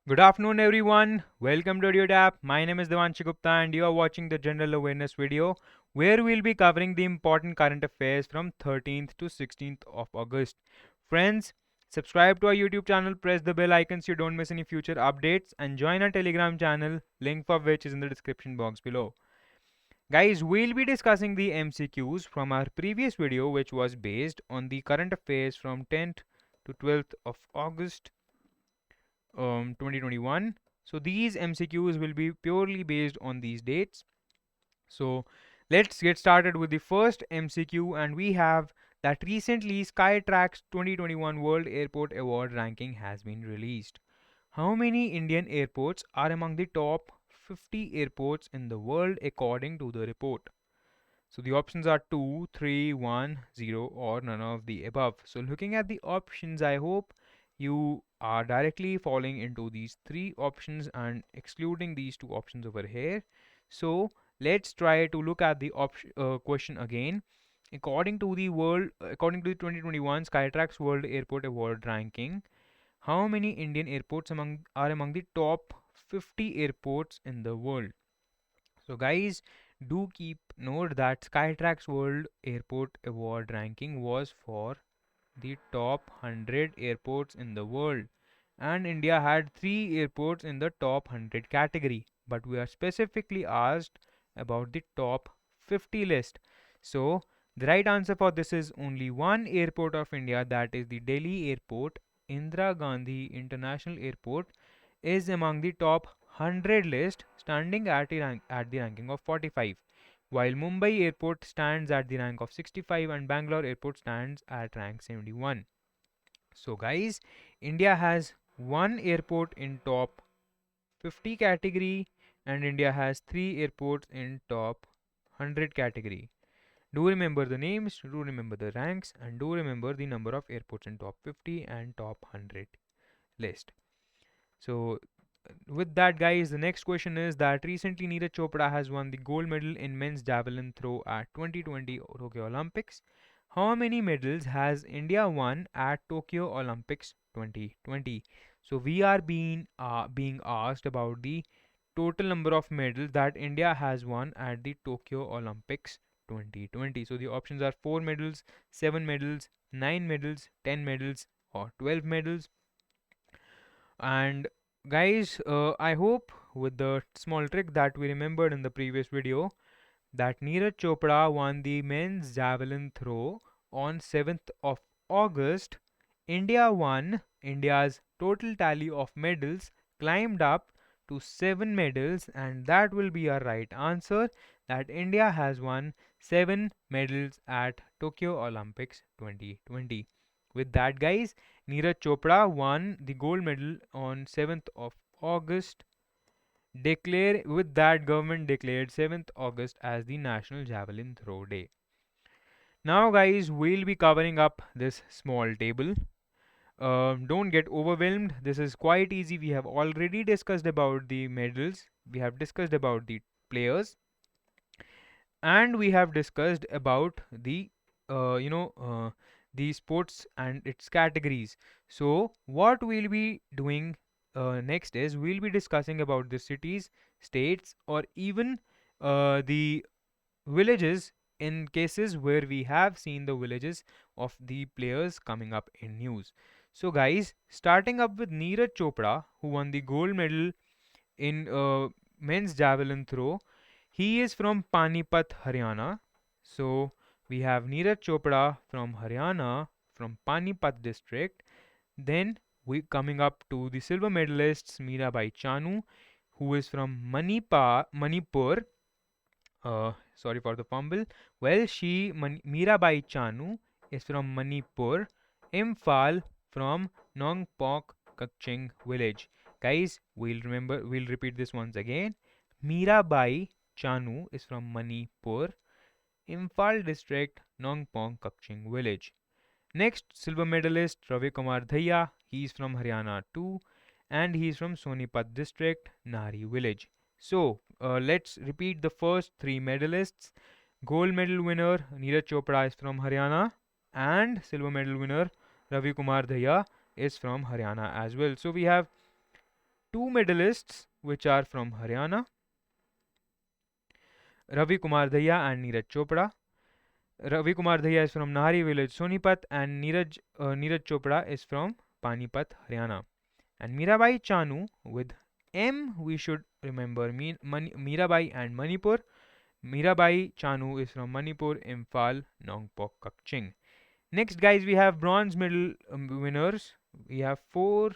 Good afternoon, everyone. Welcome to AudioTap. My name is Devanshi Gupta, and you are watching the general awareness video where we'll be covering the important current affairs from 13th to 16th of August. Friends, subscribe to our YouTube channel, press the bell icon so you don't miss any future updates, and join our Telegram channel, link for which is in the description box below. Guys, we'll be discussing the MCQs from our previous video, which was based on the current affairs from 10th to 12th of August 2021. So these MCQs will be purely based on these dates. So let's get started with the first MCQ, and we have that recently Skytrax 2021 World Airport Award ranking has been released. How many Indian airports are among the top 50 airports in the world according to the report? So the options are 2, 3, 1, 0, or none of the above. So looking at the options, I hope you are directly falling into these three options and excluding these two options over here. So let's try to look at the question again. According to the 2021 Skytrax World Airport Award ranking, how many Indian airports among the top 50 airports in the world? So, guys, do keep note that Skytrax World Airport Award ranking was for the top 100 airports in the world, and India had 3 airports in the top 100 category. But we are specifically asked about the top 50 list. So, the right answer for this is only one airport of India, that is the Delhi Airport. Indira Gandhi International Airport is among the top 100 list, standing at the ranking of 45, while Mumbai Airport stands at the rank of 65 and Bangalore Airport stands at rank 71. So, guys, India has one airport in top 50 category, and India has three airports in top 100 category. Do remember the names, do remember the ranks, and do remember the number of airports in top 50 and top 100 list. So, with that, guys, the next question is that recently Neeraj Chopra has won the gold medal in men's javelin throw at 2020 Tokyo Olympics. How many medals has India won at Tokyo Olympics 2020? So we are being asked about the total number of medals that India has won at the Tokyo Olympics 2020. So the options are 4 medals, 7 medals, 9 medals, 10 medals, or 12 medals. And guys, I hope with the small trick that we remembered in the previous video that Neeraj Chopra won the men's javelin throw on 7th of August. India's total tally of medals climbed up to 7 medals, and that will be our right answer, that India has won 7 medals at Tokyo Olympics 2020. With that, guys, Neeraj Chopra won the gold medal on 7th of August. With that, government declared 7th August as the National Javelin Throw Day. Now, guys, we'll be covering up this small table. Don't get overwhelmed. This is quite easy. We have already discussed about the medals. We have discussed about the players, and we have discussed about the uh, you know uh, the sports and its categories. So what we'll be doing next is we'll be discussing about the cities, states, or even the villages, in cases where we have seen the villages of the players coming up in news. So guys, starting up with Neeraj Chopra, who won the gold medal in men's javelin throw. He is from Panipat, Haryana. So we have Neeraj Chopra from Haryana, from Panipat district. Then we coming up to the silver medalists Mirabai Chanu, who is from Manipur. Sorry for the fumble. Well, Mirabai Chanu is from Manipur. Imphal from Nongpok Kakching village. Guys, we'll repeat this once again. Mirabai Chanu is from Manipur, Imphal district, Nongpong Kakching village. Next, silver medalist Ravi Kumar Dhaya. He is from Haryana too, and he is from Sonipat district, Nari village. So, let's repeat the first three medalists. Gold medal winner Neeraj Chopra is from Haryana, and silver medal winner Ravi Kumar Dhaya is from Haryana as well. So we have two medalists which are from Haryana, Ravi Kumar Daya and Neeraj Chopra. Ravi Kumar Daya is from Nahari village, Sonipat, and Neeraj Chopra is from Panipat, Haryana. And Mirabai Chanu with M, we should remember Mirabai and Manipur. Mirabai Chanu is from Manipur, Imphal, Nongpok, Kakching. Next, guys, we have bronze medal winners. We have four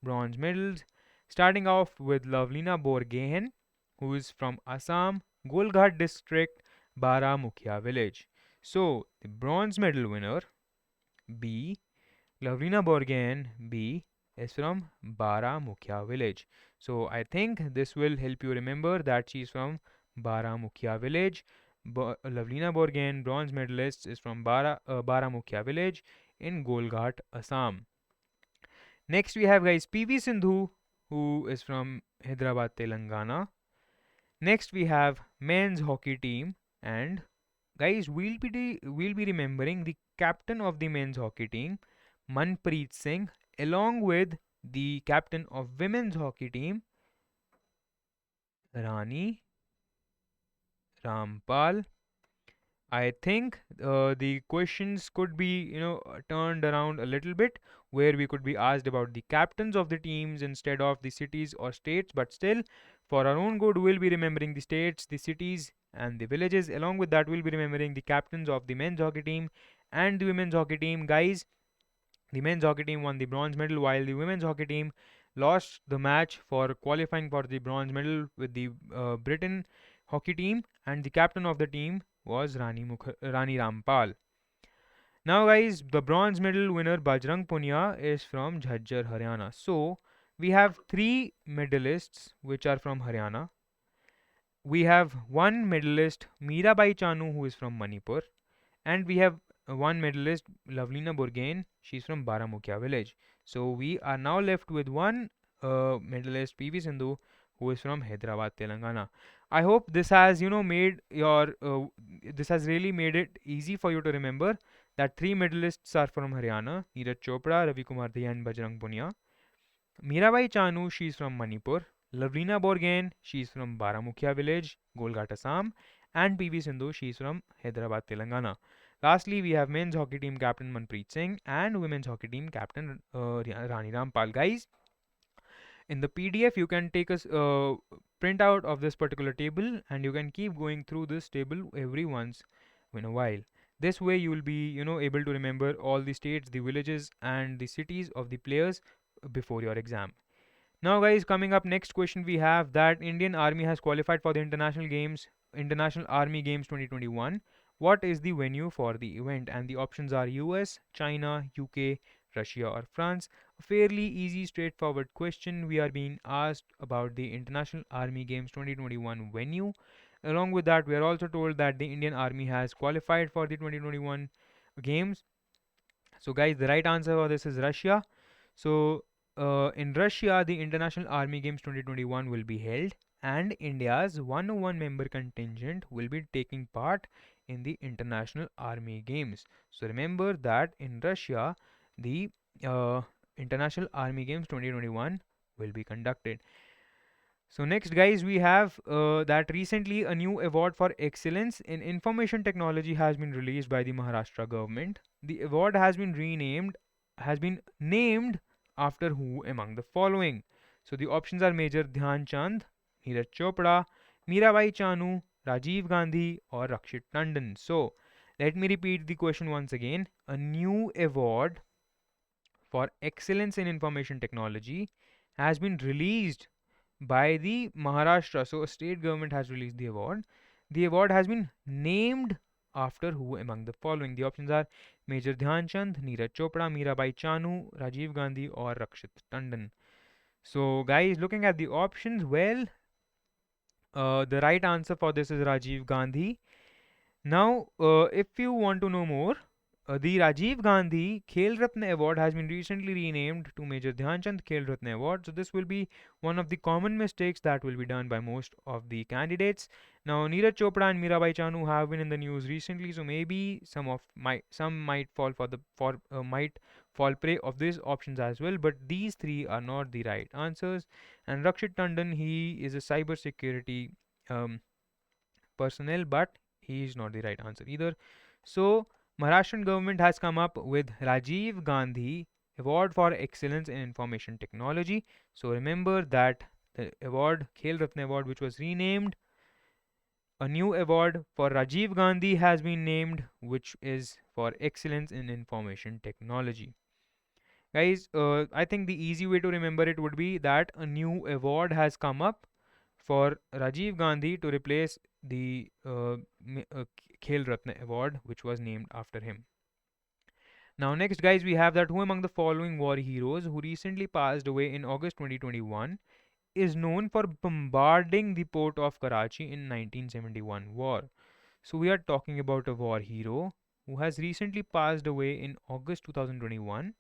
bronze medals, starting off with Lavlina Borgehen, who is from Assam, Golghat district, Baramukhia village. So, the bronze medal winner, B, Lavlina Borgehen, B, is from Baramukhia village. So, I think this will help you remember that she is from Baramukhia village. Lavlina Borgehen, bronze medalist, is from Baramukhia village in Golghat, Assam. Next, we have guys PV Sindhu, who is from Hyderabad, Telangana. Next, we have men's hockey team, and guys, we'll be remembering the captain of the men's hockey team, Manpreet Singh, along with the captain of women's hockey team, Rani Rampal. I think the questions could be, turned around a little bit, where we could be asked about the captains of the teams instead of the cities or states. But still, for our own good, we'll be remembering the states, the cities, and the villages. Along with that, we'll be remembering the captains of the men's hockey team and the women's hockey team. Guys, the men's hockey team won the bronze medal, while the women's hockey team lost the match for qualifying for the bronze medal with the Britain hockey team, and the captain of the team was Rani Rampal. Now, guys, the bronze medal winner Bajrang Punia is from Jhajjar, Haryana. So, we have three medalists which are from Haryana. We have one medalist Mirabai Chanu who is from Manipur, and we have one medalist Lavlina Burgain. She's from Baramukhia village. So we are now left with one medalist PV Sindhu who is from Hyderabad, Telangana. I hope this has this has really made it easy for you to remember that three medalists are from Haryana: Neeraj Chopra, Ravi Kumar Daya, and Bajrang Punia. Mirabai Chanu, she's from Manipur. Lavlina Borgain, she's from Baramukhia village, Golghat, Assam. And PV Sindhu, she's from Hyderabad, Telangana. Lastly, we have men's hockey team captain Manpreet Singh and women's hockey team captain Rani Rampal. Guys, in the PDF, you can take a printout of this particular table, and you can keep going through this table every once in a while. This way, you will be, able to remember all the states, the villages, and the cities of the players before your exam. Now, guys, coming up next question, we have that Indian Army has qualified for the International Army Games 2021. What is the venue for the event? And the options are US, China, UK, Russia, or France. A fairly easy, straightforward question. We are being asked about the International Army Games 2021 venue. Along with that, we are also told that the Indian Army has qualified for the 2021 Games. So, guys, the right answer for this is Russia. So, in Russia, the International Army Games 2021 will be held, and India's 101 member contingent will be taking part in the International Army Games. So, remember that in Russia, the International Army Games 2021 will be conducted. So next, guys, we have that recently a new award for excellence in information technology has been released by the Maharashtra government. The award has been named after who among the following? So the options are Major Dhyan Chand, Neeraj Chopra, Mirabai Chanu, Rajiv Gandhi, or Rakshit Tandon. So let me repeat the question once again. A new award for excellence in information technology has been released by the Maharashtra. So, a state government has released the award. The award has been named after who among the following? The options are Major Dhyan Chand, Neeraj Chopra, Mirabai Chanu, Rajiv Gandhi, or Rakshit Tandon. So, guys, looking at the options, well, the right answer for this is Rajiv Gandhi. Now, if you want to know more, the Rajiv Gandhi Khel Ratna Award has been recently renamed to Major Dhyanchand Khel Ratna Award. So this will be one of the common mistakes that will be done by most of the candidates. Now, Neeraj Chopra and Mirabai Chanu have been in the news recently, so maybe some might fall prey of these options as well, but these three are not the right answers. And Rakshit Tandon, he is a cyber security um, personnel, but he is not the right answer either. So Maharashtrian government has come up with Rajiv Gandhi Award for Excellence in Information Technology. So remember that the award, Khel Ratna Award, which was renamed, a new award for Rajiv Gandhi has been named, which is for excellence in information technology. Guys, I think the easy way to remember it would be that a new award has come up for Rajiv Gandhi to replace the Khel Ratna Award, which was named after him. Now, next, guys, we have that who among the following war heroes who recently passed away in August 2021 is known for bombarding the port of Karachi in 1971 war. So we are talking about a war hero who has recently passed away in August 2021,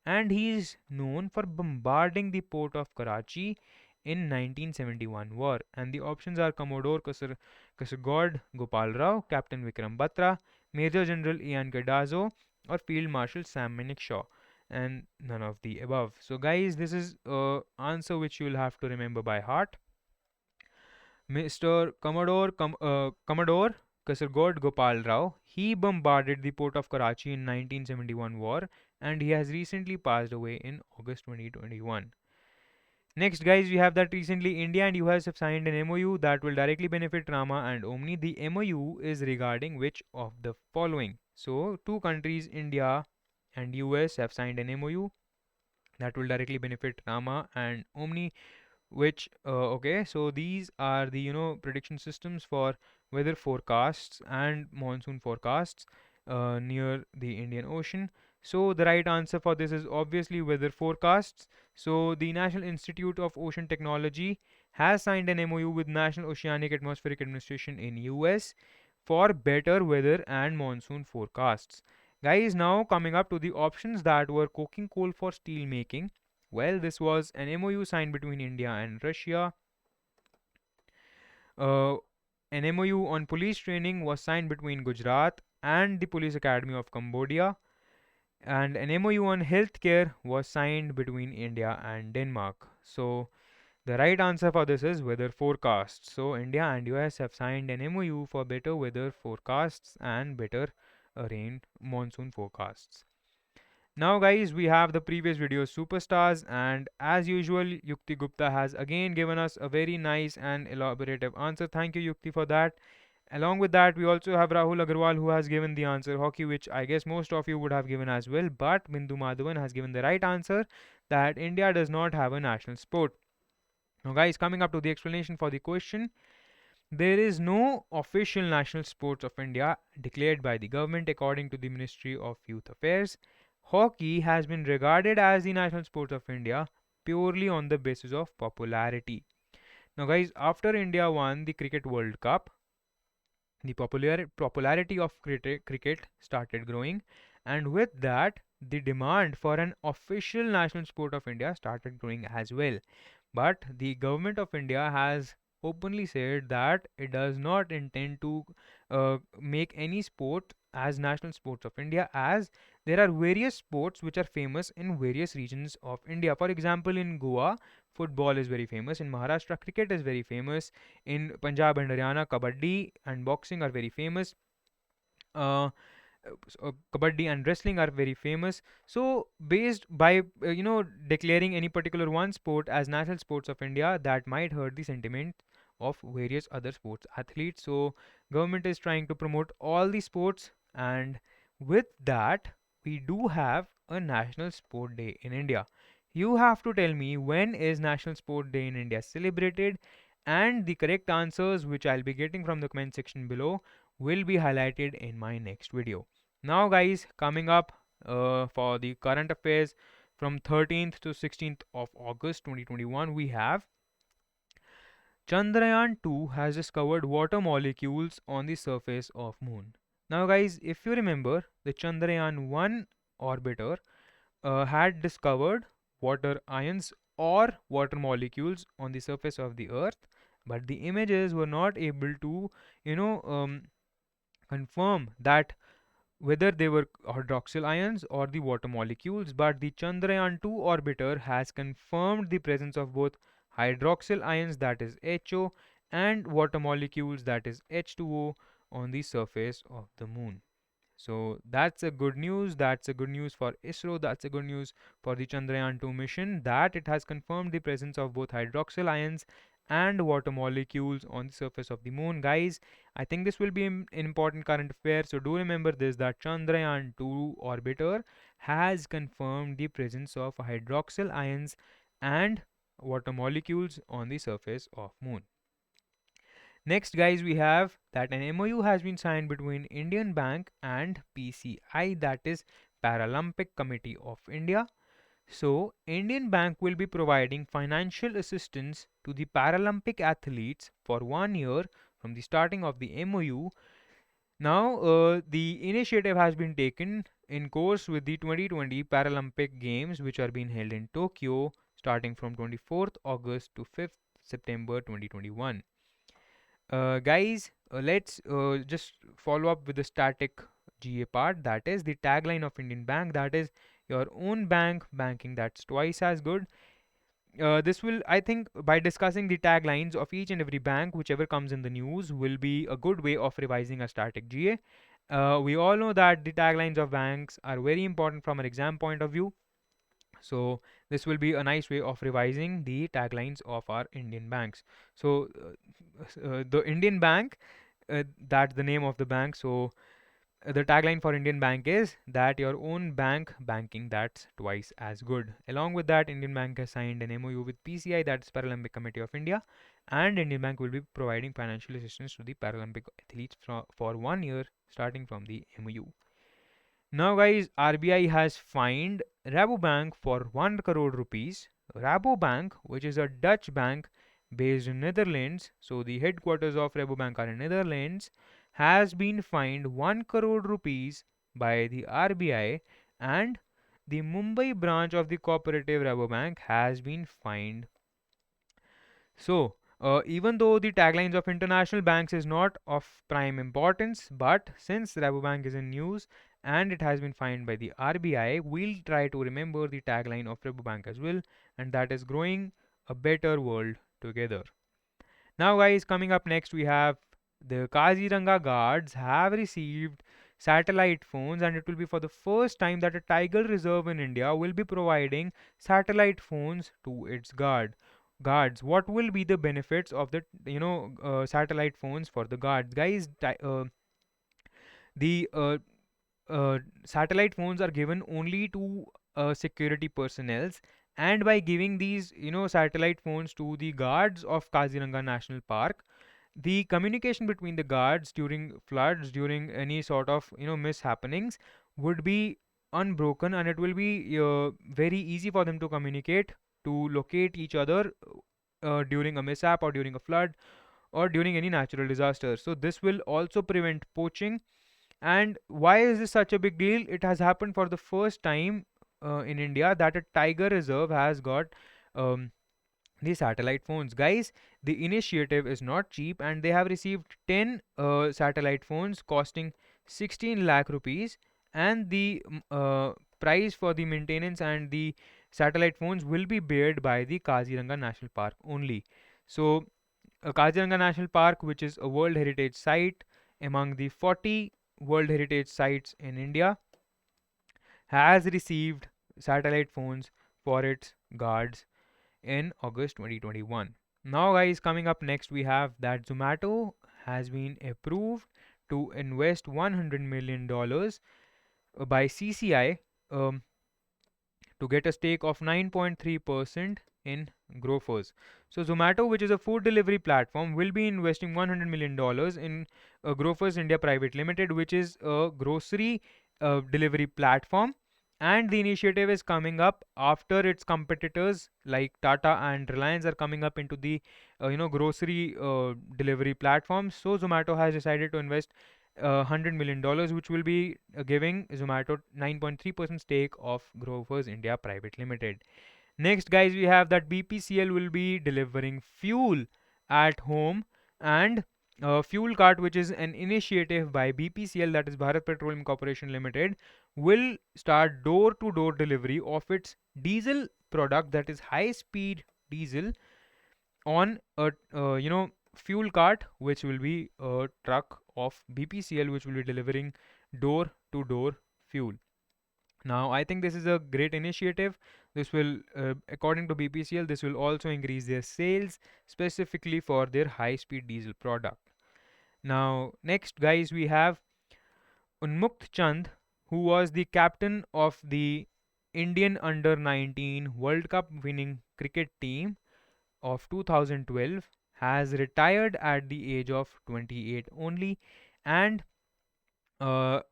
and he is known for bombarding the port of Karachi in 1971 war. And the options are Commodore Kasargod Gopal Rao, Captain Vikram Batra, Major General Ian Cadazzo, or Field Marshal Sam Manekshaw, and none of the above. So guys, this is answer which you will have to remember by heart. Mr. Commodore Kasargod Gopal Rao, he bombarded the port of Karachi in 1971 war, and he has recently passed away in August 2021. Next, guys, we have that recently India and US have signed an MOU that will directly benefit Rama and Omni. The MOU is regarding which of the following? So, two countries, India and US, have signed an MOU that will directly benefit Rama and Omni, which okay, so these are the prediction systems for weather forecasts and monsoon forecasts near the Indian Ocean. So the right answer for this is obviously weather forecasts. So the National Institute of Ocean Technology has signed an MOU with National Oceanic Atmospheric Administration in US for better weather and monsoon forecasts. Guys, now coming up to the options that were coking coal for steel making. Well, this was an MOU signed between India and Russia. Uh, an MOU on police training was signed between Gujarat and the Police Academy of Cambodia. And an MOU on healthcare was signed between India and Denmark. So, the right answer for this is weather forecasts. So, India and US have signed an MOU for better weather forecasts and better rain monsoon forecasts. Now, guys, we have the previous video superstars, and as usual, Yukti Gupta has again given us a very nice and elaborative answer. Thank you, Yukti, for that. Along with that, we also have Rahul Agarwal who has given the answer hockey, which I guess most of you would have given as well. But Bindu Madhavan has given the right answer that India does not have a national sport. Now, guys, coming up to the explanation for the question, there is no official national sports of India declared by the government according to the Ministry of Youth Affairs. Hockey has been regarded as the national sport of India purely on the basis of popularity. Now, guys, after India won the Cricket World Cup, the popularity of cricket started growing, and with that, the demand for an official national sport of India started growing as well. But the government of India has openly said that it does not intend to make any sport as national sports of India, as there are various sports which are famous in various regions of India. For example, in Goa, football is very famous. In Maharashtra, cricket is very famous. In Punjab and Haryana, kabaddi and boxing are very famous. Uh, Kabaddi and wrestling are very famous. So, based by declaring any particular one sport as national sports of India, that might hurt the sentiment of various other sports athletes. So, government is trying to promote all the sports, and with that, we do have a National Sport Day in India. You have to tell me when is National Sport Day in India celebrated, and the correct answers which I'll be getting from the comment section below will be highlighted in my next video. Now, guys, coming up for the current affairs from 13th to 16th of August 2021, we have Chandrayaan 2 has discovered water molecules on the surface of Moon. Now, guys, if you remember, the Chandrayaan 1 orbiter had discovered water ions or water molecules on the surface of the Earth, but the images were not able to, confirm that whether they were hydroxyl ions or the water molecules, but the Chandrayaan 2 orbiter has confirmed the presence of both hydroxyl ions, that is HO, and water molecules, that is H2O, on the surface of the moon. So that's a good news. That's a good news for ISRO. That's a good news for the Chandrayaan 2 mission, that it has confirmed the presence of both hydroxyl ions and water molecules on the surface of the moon. Guys, I think this will be an important current affair. So do remember this, that Chandrayaan 2 orbiter has confirmed the presence of hydroxyl ions and water molecules on the surface of moon. Next, guys, we have that an MOU has been signed between Indian Bank and PCI, that is Paralympic Committee of India. So, Indian Bank will be providing financial assistance to the Paralympic athletes for 1 year from the starting of the MOU. Now, the initiative has been taken in course with the 2020 Paralympic Games, which are being held in Tokyo starting from 24th August to 5th September 2021. Guys, let's just follow up with the static GA part. That is the tagline of Indian Bank. That is your own bank, banking that's twice as good. This will, I think, by discussing the taglines of each and every bank, whichever comes in the news, will be a good way of revising a static GA. We all know that the taglines of banks are very important from an exam point of view. So this will be a nice way of revising the taglines of our Indian banks. So the Indian Bank, that's the name of the bank. So the tagline for Indian Bank is that your own bank, banking that's twice as good. Along with that, Indian Bank has signed an MOU with PCI, that's Paralympic Committee of India, and Indian Bank will be providing financial assistance to the Paralympic athletes for 1 year starting from the MOU. Now, guys, RBI has fined Rabobank for 1 crore rupees. Rabobank, which is a Dutch bank based in Netherlands, so the headquarters of Rabobank are in Netherlands, has been fined 1 crore rupees by the RBI, and the Mumbai branch of the cooperative Rabobank has been fined. So, even though the taglines of international banks is not of prime importance, but since Rabobank is in news and it has been fined by the RBI, we'll try to remember the tagline of Rabobank as well, and that is growing a better world together. Now, guys, coming up next, we have the Kaziranga Guards have received satellite phones, and it will be for the first time that a tiger reserve in India will be providing satellite phones to its guards. What will be the benefits of the satellite phones for the guards, guys? The satellite phones are given only to security personnels, and by giving these satellite phones to the guards of Kaziranga National Park, the communication between the guards during floods, during any sort of mishappenings, would be unbroken, and it will be very easy for them to communicate, to locate each other during a mishap or during a flood or during any natural disaster. So this will also prevent poaching. And why is this such a big deal? It has happened for the first time in India that a tiger reserve has got um, the satellite phones. Guys, the initiative is not cheap, and they have received 10 satellite phones costing 16 lakh rupees, and the price for the maintenance and the satellite phones will be bared by the Kaziranga National Park only. So, Kaziranga National Park, which is a World Heritage Site among the 40 World Heritage Sites in India, has received satellite phones for its guards in August 2021. Now, guys, coming up next, we have that Zomato has been approved to invest $100 million by CCI um, to get a stake of 9.3% in Grofers. So, Zomato, which is a food delivery platform, will be investing $100 million in Grofers India Private Limited, which is a grocery delivery platform. And the initiative is coming up after its competitors like Tata and Reliance are coming up into the grocery delivery platforms. So Zomato has decided to invest $100 million, which will be giving Zomato 9.3% stake of Grofers India Private Limited. Next, guys, we have that BPCL will be delivering fuel at home, and fuel cart, which is an initiative by BPCL, that is Bharat Petroleum Corporation Limited, will start door-to-door delivery of its diesel product, that is high-speed diesel, on a fuel cart, which will be a truck of BPCL, which will be delivering door-to-door fuel. Now, I think this is a great initiative. This will, according to BPCL, this will also increase their sales specifically for their high-speed diesel product. Now, next, guys, we have Unmukt Chand, who was the captain of the Indian Under 19 World Cup winning cricket team of 2012, has retired at the age of 28 only, and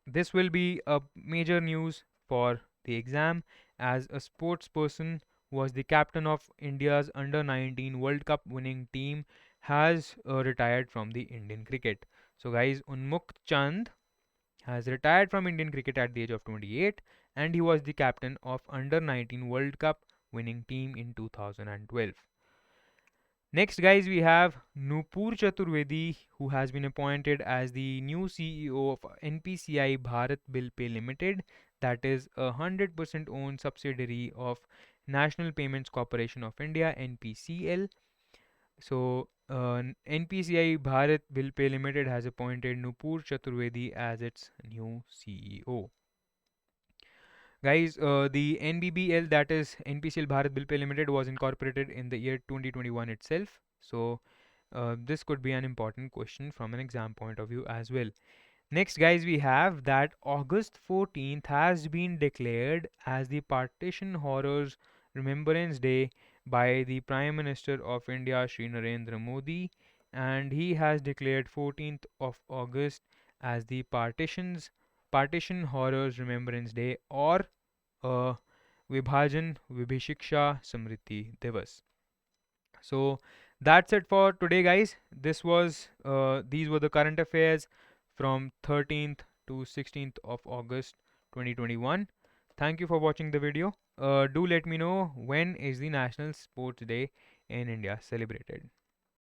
this will be a major news for the exam, as a sports person was the captain of India's Under 19 World Cup winning team, has retired from the Indian cricket. So, guys, Unmukt Chand has retired from Indian cricket at the age of 28, and he was the captain of Under 19 World Cup winning team in 2012. Next, guys, we have Nupur Chaturvedi, who has been appointed as the new CEO of NPCI Bharat Bill Pay Limited, that is a 100% owned subsidiary of National Payments Corporation of India, NPCL. So, NPCI Bharat Bill Pay Limited has appointed Nupur Chaturvedi as its new CEO. Guys, the NBBL, that is NPCL Bharat Bill Pay Limited, was incorporated in the year 2021 itself. So, this could be an important question from an exam point of view as well. Next, guys, we have that August 14th has been declared as the Partition Horrors Remembrance Day by the Prime Minister of India, Shri Narendra Modi, and he has declared 14th of August as the Partition Horrors Remembrance Day, or uh, Vibhajan Vibhishiksha Samriti Divas. So that's it for today, guys. These were the current affairs from 13th to 16th of August 2021. Thank you for watching the video. Do let me know when is the National Sports Day in India celebrated.